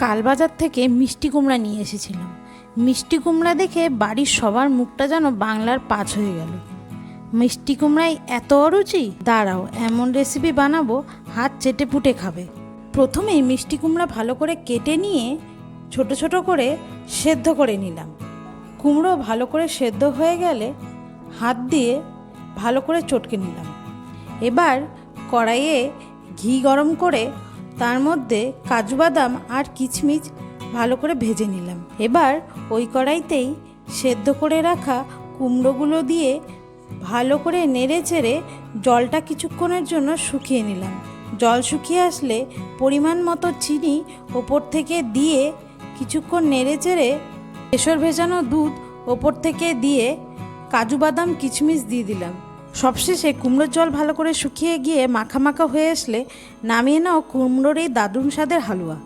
কাল বাজার থেকে মিষ্টি কুমড়া নিয়ে এসেছিলাম। মিষ্টি কুমড়া দেখে বাড়ির সবার মুখটা যেন বাংলার পাঁচ হয়ে গেল। মিষ্টি কুমড়ায় এত অরুচি, দাঁড়াও এমন রেসিপি বানাবো হাত চেটে পুটে খাবে। প্রথমেই মিষ্টি কুমড়া ভালো করে কেটে নিয়ে ছোট ছোট করে সেদ্ধ করে নিলাম। কুমড়ো ভালো করে সেদ্ধ হয়ে গেলে হাত দিয়ে ভালো করে চটকে নিলাম। এবার কড়াইয়ে ঘি গরম করে তার মধ্যে কাজু বাদাম আর কিশমিশ ভালো করে ভেজে নিলাম। এবার ওই কড়াইতেই সেদ্ধ করে রাখা কুমড়োগুলো দিয়ে ভালো করে নেড়ে চেড়ে জলটা কিছুক্ষণের জন্য শুকিয়ে নিলাম। জল শুকিয়ে আসলে পরিমাণ মতো চিনি ওপর থেকে দিয়ে কিছুক্ষণ নেড়ে চেড়ে কেশর ভেজানো দুধ ওপর থেকে দিয়ে কাজু বাদাম কিশমিশ দিয়ে দিলাম। সবশেষে কুমড়োর জল ভালো করে শুকিয়ে গিয়ে মাখা মাখা হয়ে আসলে নামিয়ে নাও কুমড়োর এই দারুণ স্বাদের হালুয়া।